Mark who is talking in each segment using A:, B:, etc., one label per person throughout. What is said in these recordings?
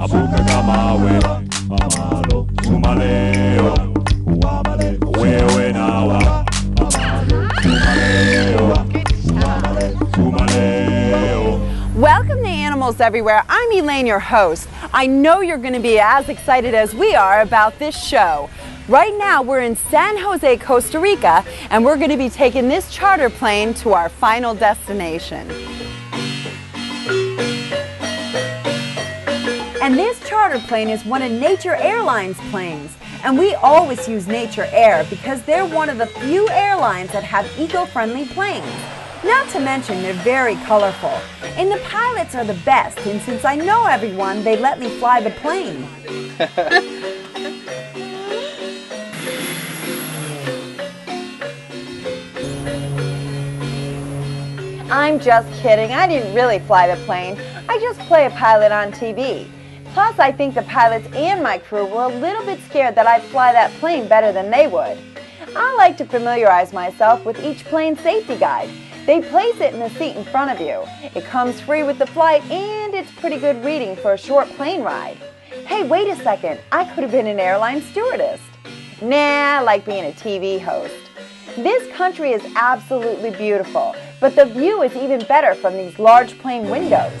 A: Abuka kamawe, amalo, sumaleo, uamale, wewe nawa, amalo, sumaleo.
B: Welcome to Animals Everywhere. I'm Elaine, your host. I know you're going to be as excited as we are about this show. Right now, we're in San Jose, Costa Rica, and we're going to be taking this charter plane to our final destination. And this charter plane is one of Nature Airlines' planes. And we always use Nature Air because they're one of the few airlines that have eco-friendly planes. Not to mention, they're very colorful. And the pilots are the best, and since I know everyone, they let me fly the plane. I'm just kidding. I didn't really fly the plane. I just play a pilot on TV. Plus, I think the pilots and my crew were a little bit scared that I'd fly that plane better than they would. I like to familiarize myself with each plane's safety guide. They place it in the seat in front of you. It comes free with the flight, and it's pretty good reading for a short plane ride. Hey, wait a second. I could have been an airline stewardess. Nah, I like being a TV host. This country is absolutely beautiful, but the view is even better from these large plane windows.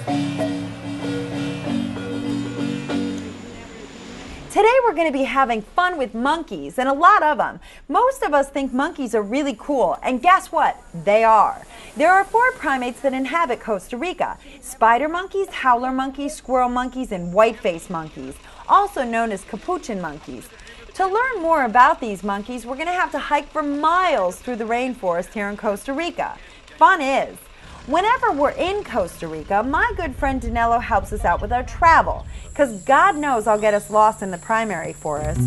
B: Today we're going to be having fun with monkeys, and a lot of them. Most of us think monkeys are really cool, and guess what? They are. There are 4 primates that inhabit Costa Rica: spider monkeys, howler monkeys, squirrel monkeys, and white-faced monkeys, also known as capuchin monkeys. To learn more about these monkeys, we're going to have to hike for miles through the rainforest here in Costa Rica. Fun is, whenever we're in Costa Rica, my good friend Danilo helps us out with our travel, because God knows I'll get us lost in the primary forest.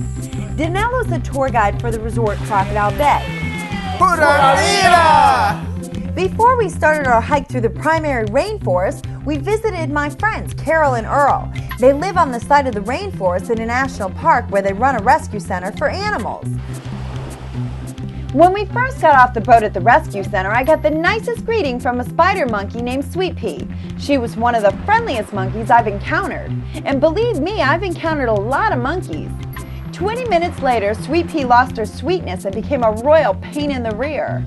B: Danilo's the tour guide for the resort Crocodile Bay.
C: Pura vida!
B: Before we started our hike through the primary rainforest, we visited my friends Carol and Earl. They live on the side of the rainforest in a national park where they run a rescue center for animals. When we first got off the boat at the rescue center, I got the nicest greeting from a spider monkey named Sweet Pea. She was one of the friendliest monkeys I've encountered. And believe me, I've encountered a lot of monkeys. 20 minutes later, Sweet Pea lost her sweetness and became a royal pain in the rear.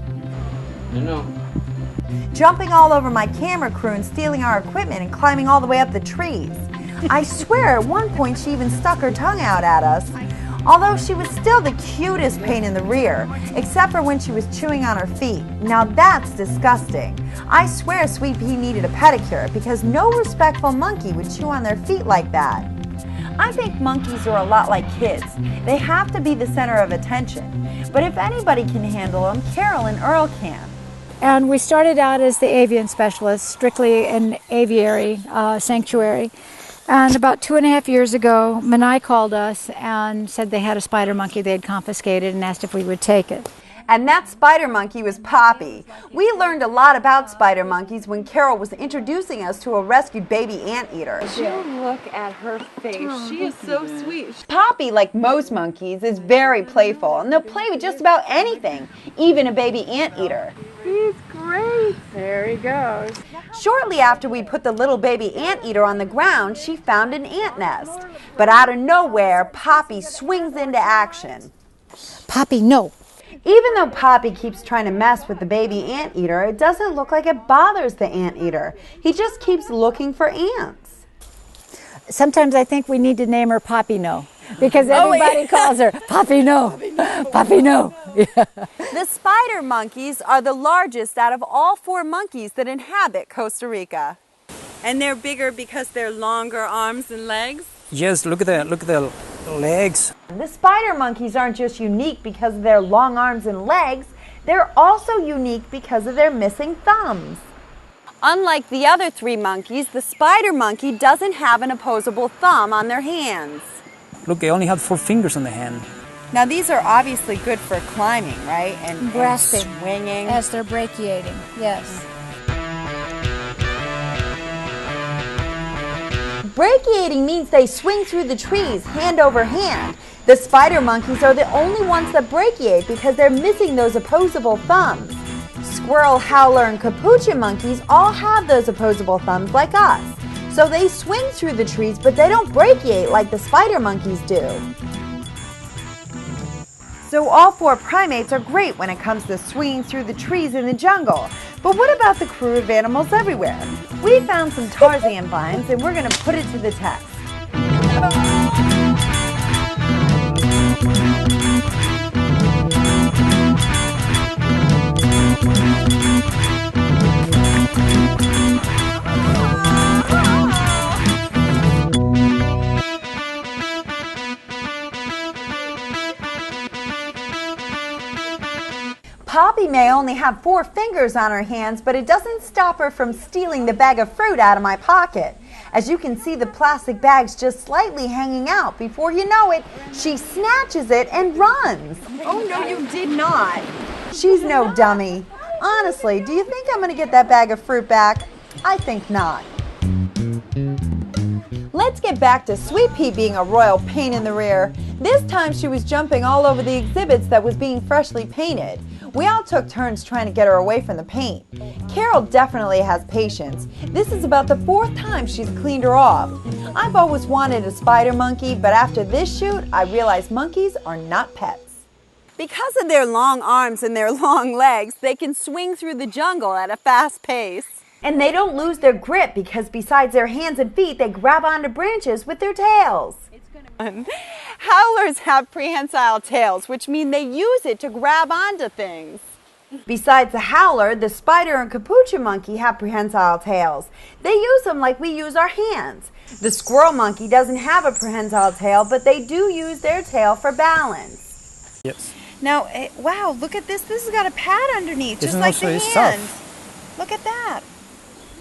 B: Jumping all over my camera crew and stealing our equipment and climbing all the way up the trees. I swear at one point she even stuck her tongue out at us. Although she was still the cutest pain in the rear, except for when she was chewing on her feet. Now that's disgusting. I swear Sweet Pea needed a pedicure because no respectful monkey would chew on their feet like that. I think monkeys are a lot like kids. They have to be the center of attention. But if anybody can handle them, Carol and Earl can.
D: And we started out as the avian specialist, strictly an aviary sanctuary. And about 2.5 years ago, Manai called us and said they had a spider monkey they had confiscated and asked if we would take it.
B: And that spider monkey was Poppy. We learned a lot about spider monkeys when Carol was introducing us to a rescued baby anteater.
E: Look at her face. She is so sweet.
B: Poppy, like most monkeys, is very playful, and they'll play with just about anything, even a baby anteater.
E: He's great. There he goes.
B: Shortly after we put the little baby anteater on the ground, she found an ant nest. But out of nowhere, Poppy swings into action.
D: Poppy, no.
B: Even though Poppy keeps trying to mess with the baby anteater, it doesn't look like it bothers the anteater. He just keeps looking for ants.
D: Sometimes I think we need to name her Poppy No, because everybody calls her Poppy No. Poppy No. Yeah.
B: The spider monkeys are the largest out of all 4 monkeys that inhabit Costa Rica. And they're bigger because they're longer arms and legs?
F: Yes, look at the legs.
B: The spider monkeys aren't just unique because of their long arms and legs, they're also unique because of their missing thumbs. Unlike the other 3 monkeys, the spider monkey doesn't have an opposable thumb on their hands.
F: Look, they only have 4 fingers on the hand.
B: Now these are obviously good for climbing, right? And
D: grasping.
B: And swinging.
D: As they're brachiating, yes.
B: Brachiating means they swing through the trees hand over hand. The spider monkeys are the only ones that brachiate because they're missing those opposable thumbs. Squirrel, howler, and capuchin monkeys all have those opposable thumbs like us. So they swing through the trees, but they don't brachiate like the spider monkeys do. So all four primates are great when it comes to swinging through the trees in the jungle. But what about the crew of animals everywhere? We found some Tarzan vines and we're going to put it to the test. Poppy may only have 4 fingers on her hands, but it doesn't stop her from stealing the bag of fruit out of my pocket. As you can see, the plastic bag's just slightly hanging out. Before you know it, she snatches it and runs.
E: Oh, no, you did not.
B: She's no dummy. Honestly, do you think I'm going to get that bag of fruit back? I think not. Let's get back to Sweet Pea being a royal pain in the rear. This time she was jumping all over the exhibits that was being freshly painted. We all took turns trying to get her away from the paint. Carol definitely has patience. This is about the 4th time she's cleaned her off. I've always wanted a spider monkey, but after this shoot, I realized monkeys are not pets.
E: Because of their long arms and their long legs, they can swing through the jungle at a fast pace.
B: And they don't lose their grip because besides their hands and feet, they grab onto branches with their tails.
E: Howlers have prehensile tails, which mean they use it to grab onto things.
B: Besides the howler, the spider and capuchin monkey have prehensile tails. They use them like we use our hands. The squirrel monkey doesn't have a prehensile tail, but they do use their tail for balance.
F: Yes.
E: Now, wow, look at this. This has got a pad underneath, just
F: Isn't
E: like
F: also
E: the
F: it's
E: hands.
F: soft.
E: Look at that.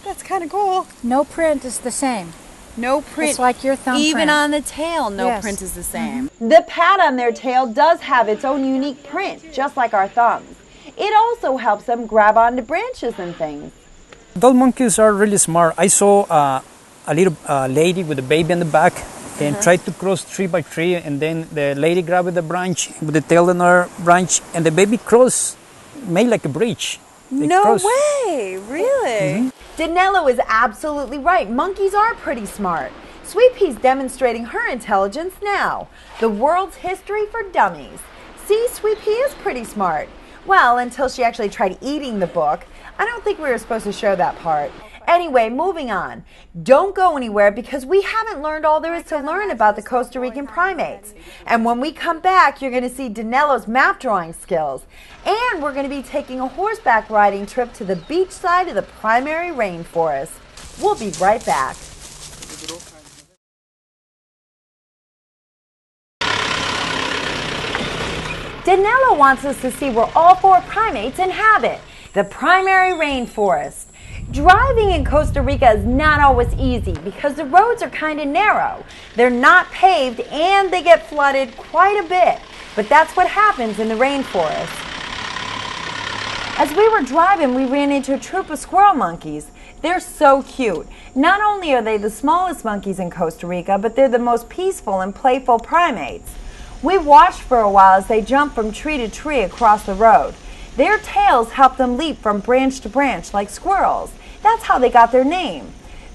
E: That's kind of cool.
D: No print is the same.
E: No print.
D: It's like your thumbprint.
E: Even on the tail, no
D: Yes.
E: print is the same.
B: The pad on their tail does have its own unique print, just like our thumbs. It also helps them grab onto branches and things.
F: Adult monkeys are really smart. I saw a little lady with a baby on the back and tried to cross tree by tree, and then the lady grabbed the branch with the tail on her branch, and the baby crossed, made like a bridge. They
E: No
F: crossed.
E: way, really?
B: Danilo is absolutely right. Monkeys are pretty smart. Sweet Pea's demonstrating her intelligence now. The world's history for dummies. See, Sweet Pea is pretty smart. Well, until she actually tried eating the book. I don't think we were supposed to show that part. Anyway, moving on. Don't go anywhere because we haven't learned all there is to learn about the Costa Rican primates. And when we come back, you're going to see Danilo's map drawing skills. And we're going to be taking a horseback riding trip to the beach side of the primary rainforest. We'll be right back. Danilo wants us to see where all 4 primates inhabit, the primary rainforest. Driving in Costa Rica is not always easy because the roads are kind of narrow. They're not paved and they get flooded quite a bit, but that's what happens in the rainforest. As we were driving, we ran into a troop of squirrel monkeys. They're so cute. Not only are they the smallest monkeys in Costa Rica, but they're the most peaceful and playful primates. We watched for a while as they jumped from tree to tree across the road. Their tails help them leap from branch to branch like squirrels. That's how they got their name.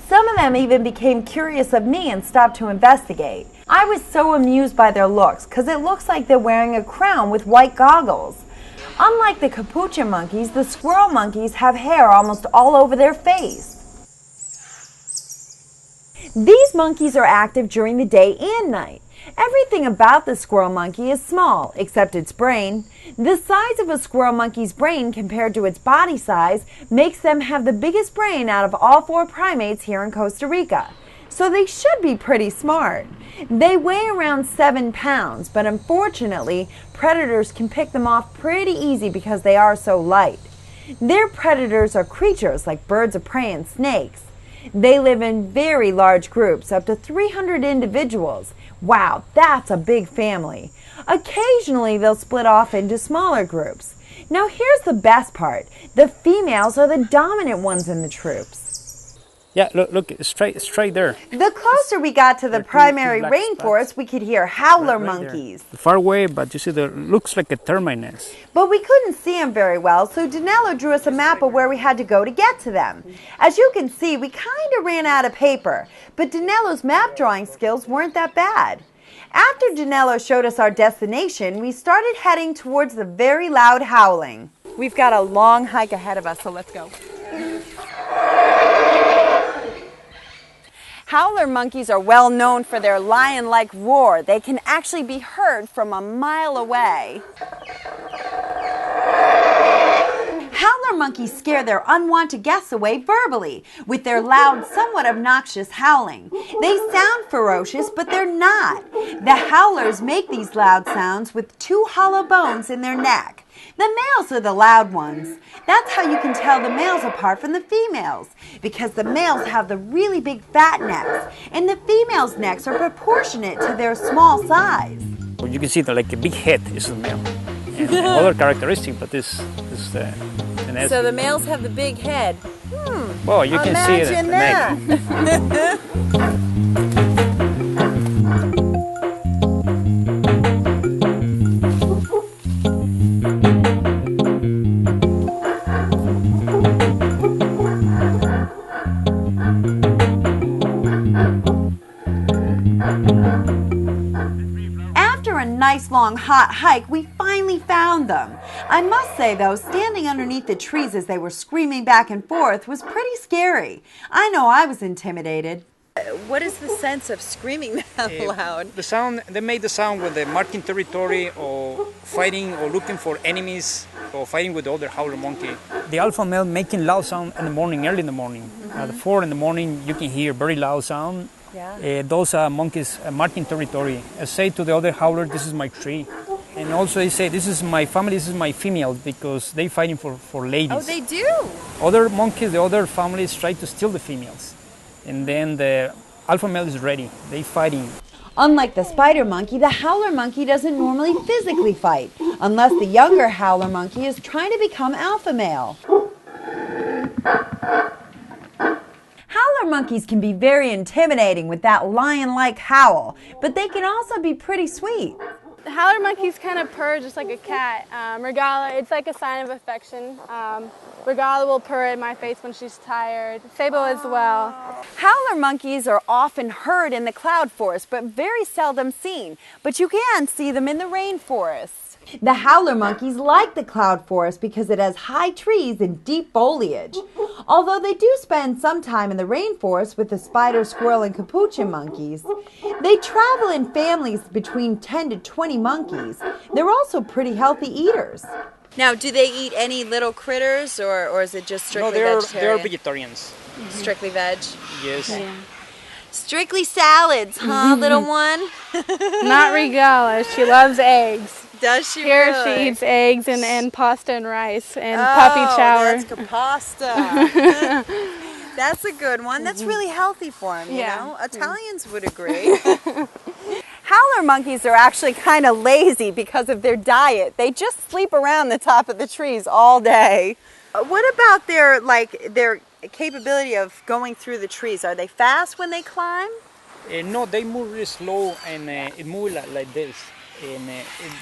B: Some of them even became curious of me and stopped to investigate. I was so amused by their looks because it looks like they're wearing a crown with white goggles. Unlike the capuchin monkeys, the squirrel monkeys have hair almost all over their face. These monkeys are active during the day and night. Everything about the squirrel monkey is small, except its brain. The size of a squirrel monkey's brain compared to its body size makes them have the biggest brain out of all 4 primates here in Costa Rica. So they should be pretty smart. They weigh around 7 pounds, but unfortunately, predators can pick them off pretty easy because they are so light. Their predators are creatures like birds of prey and snakes. They live in very large groups, up to 300 individuals. Wow, that's a big family. Occasionally, they'll split off into smaller groups. Now here's the best part. The females are the dominant ones in the troops.
F: Yeah, look, straight there.
B: The closer we got to the
F: There are two
B: primary
F: black
B: rainforest,
F: spots.
B: we could hear howler
F: Right there.
B: monkeys.
F: Far away, but you see, there looks like a termite nest.
B: But we couldn't see them very well, so Danilo drew us a map of where we had to go to get to them. As you can see, we kind of ran out of paper, but Danilo's map drawing skills weren't that bad. After Danilo showed us our destination, we started heading towards the very loud howling. We've got a long hike ahead of us, so let's go. Howler monkeys are well known for their lion-like roar. They can actually be heard from a mile away. Howler monkeys scare their unwanted guests away verbally with their loud, somewhat obnoxious howling. They sound ferocious, but they're not. The howlers make these loud sounds with two hollow bones in their neck. The males are the loud ones. That's how you can tell the males apart from the females, because the males have the really big fat necks, and the females' necks are proportionate to their small size.
F: Well, you can see that like a big head is the male. And other characteristic, but this is the nest.
E: So the males have the big head.
F: Well, you can see the neck.
B: After a nice long hot hike, we finally found them. I must say though, standing underneath the trees as they were screaming back and forth was pretty scary. I know I was intimidated. What is the sense of screaming that loud?
F: The sound, they made the sound when they're marking territory or fighting or looking for enemies or fighting with the other howler monkey. The alpha male making loud sound in the morning, early in the morning. At 4 in the morning, you can hear very loud sound.
B: Yeah.
F: Those monkeys marking territory. Say to the other howler, this is my tree. And also they say, this is my family, this is my female, because they're fighting for ladies.
B: Oh, they do?
F: Other monkeys, the other families try to steal the females. And then the alpha male is ready. They fighting.
B: Unlike the spider monkey, the howler monkey doesn't normally physically fight, unless the younger howler monkey is trying to become alpha male. Howler monkeys can be very intimidating with that lion-like howl, but they can also be pretty sweet.
G: The howler monkeys kind of purr just like a cat. Regala, it's like a sign of affection. Regala will purr at my face when she's tired. Sabo as well.
B: Howler monkeys are often heard in the cloud forest, but very seldom seen. But you can see them in the rainforest. The howler monkeys like the cloud forest because it has high trees and deep foliage. Although they do spend some time in the rainforest with the spider, squirrel, and capuchin monkeys, they travel in families between 10 to 20 monkeys. They're also pretty healthy eaters. Now, do they eat any little critters, or is it just strictly vegetarian?
F: They are vegetarians.
B: Strictly veg?
F: Yes.
G: Yeah.
B: Strictly salads, huh, little one?
G: Not Regala, she loves eggs.
B: Does she
G: Here
B: really?
G: she eats eggs and pasta and rice and puppy chow.
B: That's pasta. That's a good one. That's really healthy for them, you
G: Yeah.
B: know? Italians would agree. Howler monkeys are actually kind of lazy because of their diet. They just sleep around the top of the trees all day. What about their capability of going through the trees? Are they fast when they climb?
F: No, they move really slow and it moves like this. And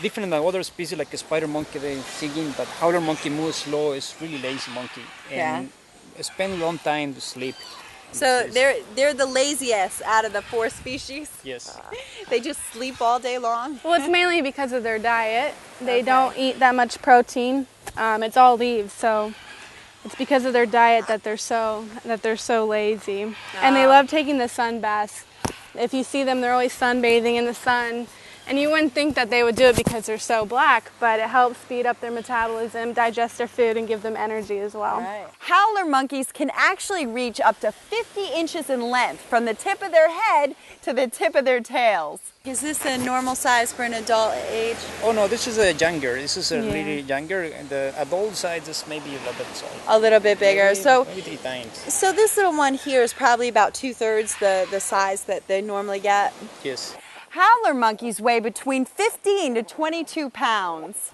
F: different than other species like a spider monkey, they're singing, but howler monkey moves slow. It's really lazy monkey and spend a long time to sleep.
B: So they're the laziest out of the 4 species?
F: Yes.
B: They just sleep all day long?
G: Well, it's mainly because of their diet. They don't eat that much protein. It's all leaves, so it's because of their diet that they're so lazy. And they love taking the sun baths. If you see them, they're always sunbathing in the sun. And you wouldn't think that they would do it because they're so black, but it helps speed up their metabolism, digest their food, and give them energy as well.
B: Right. Howler monkeys can actually reach up to 50 inches in length from the tip of their head to the tip of their tails. Is this a normal size for an adult age?
F: Oh no, this is a younger. This is a really younger. And the adult size is maybe a little bit small.
B: A little bit bigger.
F: Maybe 3 times.
B: So this little one here is probably about 2/3 the size that they normally get.
F: Yes.
B: Howler monkeys weigh between 15 to 22 pounds.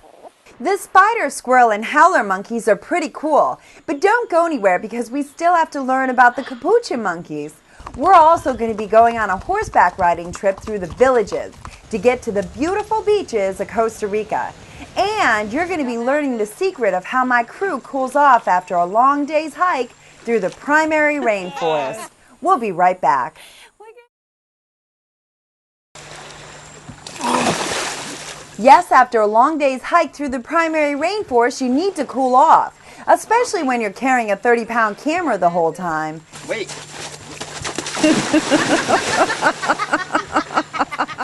B: The spider, squirrel, and howler monkeys are pretty cool, but don't go anywhere because we still have to learn about the capuchin monkeys. We're also going to be going on a horseback riding trip through the villages to get to the beautiful beaches of Costa Rica. And you're going to be learning the secret of how my crew cools off after a long day's hike through the primary rainforest. We'll be right back. Yes, after a long day's hike through the primary rainforest, you need to cool off, especially when you're carrying a 30-pound camera the whole time.
C: Wait.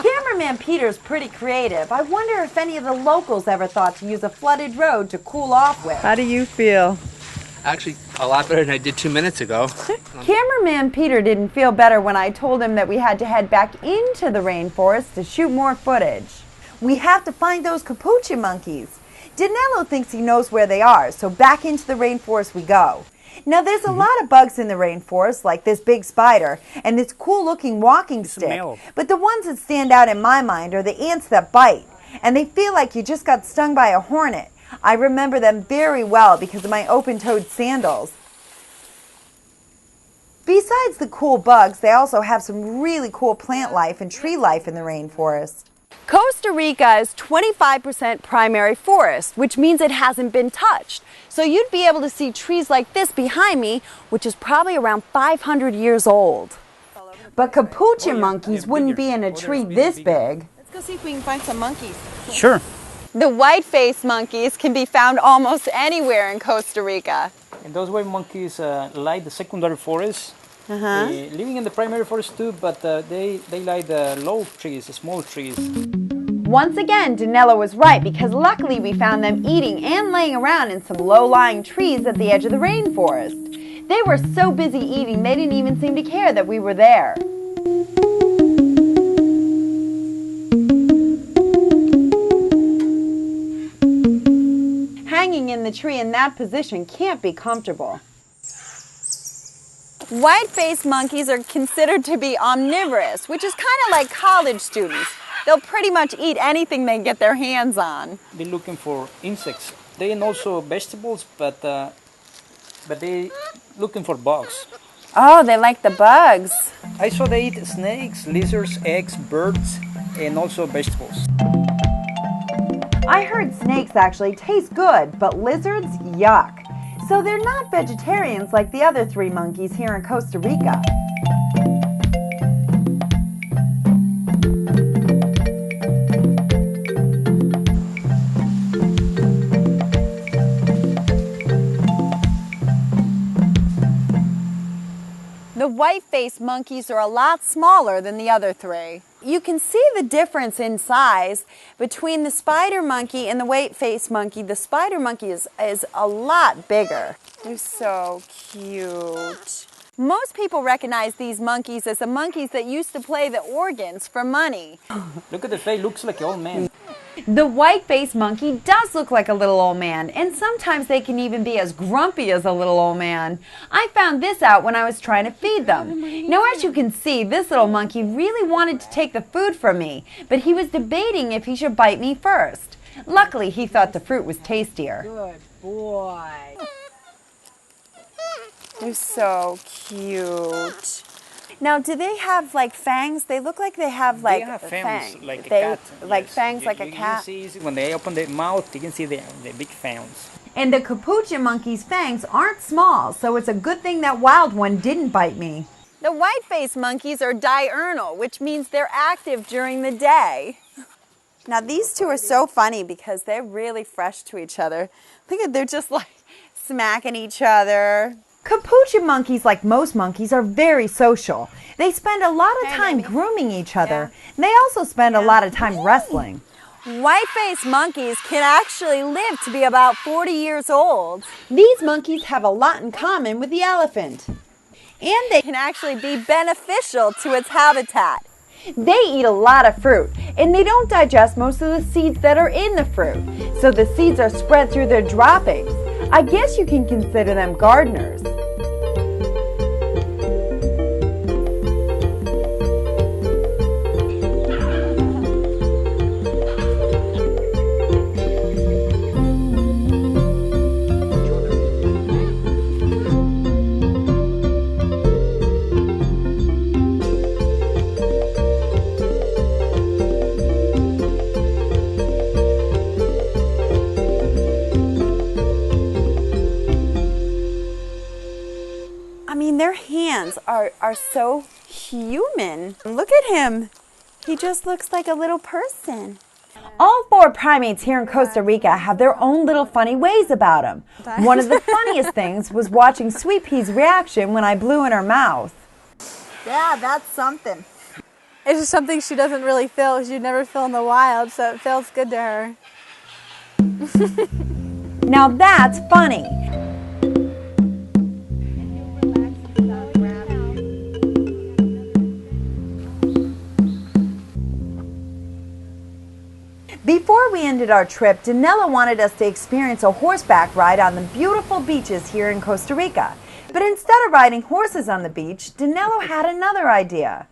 B: Cameraman Peter's pretty creative. I wonder if any of the locals ever thought to use a flooded road to cool off with.
H: How do you feel?
C: Actually, a lot better than I did 2 minutes ago.
B: Cameraman Peter didn't feel better when I told him that we had to head back into the rainforest to shoot more footage. We have to find those capuchin monkeys. Danilo thinks he knows where they are, so back into the rainforest we go. Now, there's a lot of bugs in the rainforest, like this big spider and this cool-looking walking stick. But the ones that stand out in my mind are the ants that bite, and they feel like you just got stung by a hornet. I remember them very well because of my open-toed sandals. Besides the cool bugs, they also have some really cool plant life and tree life in the rainforest.
E: Costa Rica is 25% primary forest, which means it hasn't been touched. So you'd be able to see trees like this behind me, which is probably around 500 years old.
B: But capuchin monkeys wouldn't be in a tree this big.
E: Let's go see if we can find some monkeys.
F: Sure.
E: The white-faced monkeys can be found almost anywhere in Costa Rica.
F: And those white monkeys like the secondary forest. Living in the primary forest too, but they like the low trees, the small trees.
B: Once again, Danilo was right because luckily we found them eating and laying around in some low-lying trees at the edge of the rainforest. They were so busy eating they didn't even seem to care that we were there. Hanging in the tree in that position can't be comfortable.
E: White-faced monkeys are considered to be omnivorous, which is kind of like college students. They'll pretty much eat anything they get their hands on.
F: They're looking for insects. They eat also vegetables, but they looking for bugs.
E: Oh, they like the bugs.
F: I saw they eat snakes, lizards, eggs, birds, and also vegetables.
B: I heard snakes actually taste good, but lizards, yuck. So they're not vegetarians like the other 3 monkeys here in Costa Rica.
E: The white-faced monkeys are a lot smaller than the other 3. You can see the difference in size between the spider monkey and the white-faced monkey. The spider monkey is a lot bigger. They're so cute. Most people recognize these monkeys as the monkeys that used to play the organs for money.
F: Look at the face, looks like an old man.
B: The white-faced monkey does look like a little old man, and sometimes they can even be as grumpy as a little old man. I found this out when I was trying to feed them. Now, as you can see, this little monkey really wanted to take the food from me, but he was debating if he should bite me first. Luckily, he thought the fruit was tastier.
E: Good boy. They're so cute. Now, do they have like fangs? They look like they have like
F: they have fangs, like a
E: cat.
F: cat.
E: Like
F: yes.
E: fangs like a
F: You
E: cat.
F: can see when they open their mouth, you can see the big fangs.
B: And the capuchin monkey's fangs aren't small, so it's a good thing that wild one didn't bite me.
E: The white-faced monkeys are diurnal, which means they're active during the day. Now, these 2 are so funny because they're really fresh to each other. Look at, they're just like smacking each other.
B: Capuchin monkeys, like most monkeys, are very social. They spend a lot of time grooming each other. And they also spend a lot of time wrestling.
E: White-faced monkeys can actually live to be about 40 years old.
B: These monkeys have a lot in common with the elephant. And they
E: Can actually be beneficial to its habitat.
B: They eat a lot of fruit, and they don't digest most of the seeds that are in the fruit. So the seeds are spread through their droppings. I guess you can consider them gardeners.
E: are so human. Look at him. He just looks like a little person.
B: All 4 primates here in Costa Rica have their own little funny ways about them. One of the funniest things was watching Sweet Pea's reaction when I blew in her mouth.
E: Yeah, that's something.
G: It's just something she doesn't really feel. She'd never feel in the wild, so it feels good to her.
B: Now that's funny. Before we ended our trip, Danella wanted us to experience a horseback ride on the beautiful beaches here in Costa Rica. But instead of riding horses on the beach, Danello had another idea.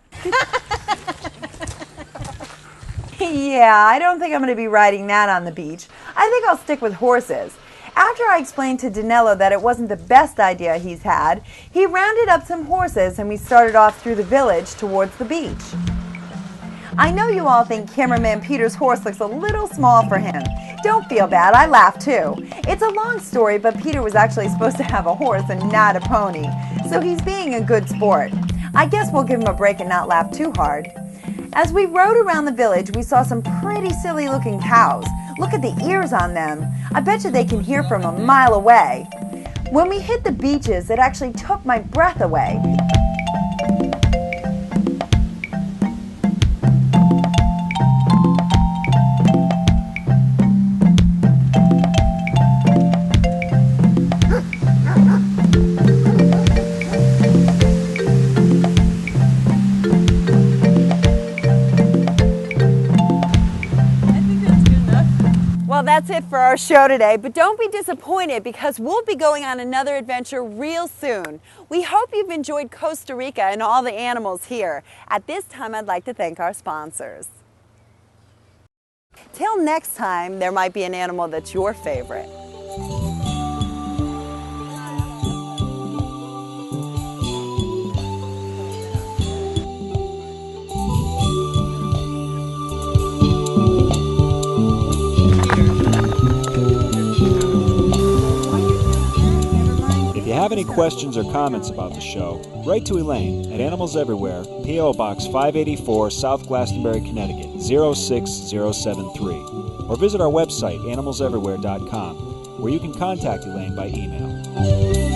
B: Yeah, I don't think I'm going to be riding that on the beach. I think I'll stick with horses. After I explained to Danello that it wasn't the best idea he's had, he rounded up some horses and we started off through the village towards the beach. I know you all think cameraman Peter's horse looks a little small for him. Don't feel bad, I laugh too. It's a long story, but Peter was actually supposed to have a horse and not a pony, so he's being a good sport. I guess we'll give him a break and not laugh too hard. As we rode around the village, we saw some pretty silly looking cows. Look at the ears on them. I bet you they can hear from a mile away. When we hit the beaches, it actually took my breath away.
E: Well, that's it for our show today, but don't be disappointed because we'll be going on another adventure real soon. We hope you've enjoyed Costa Rica and all the animals here. At this time, I'd like to thank our sponsors. Till next time, there might be an animal that's your favorite.
H: If you have any questions or comments about the show, write to Elaine at Animals Everywhere, P.O. Box 584, South Glastonbury, Connecticut, 06073. Or visit our website, animalseverywhere.com, where you can contact Elaine by email.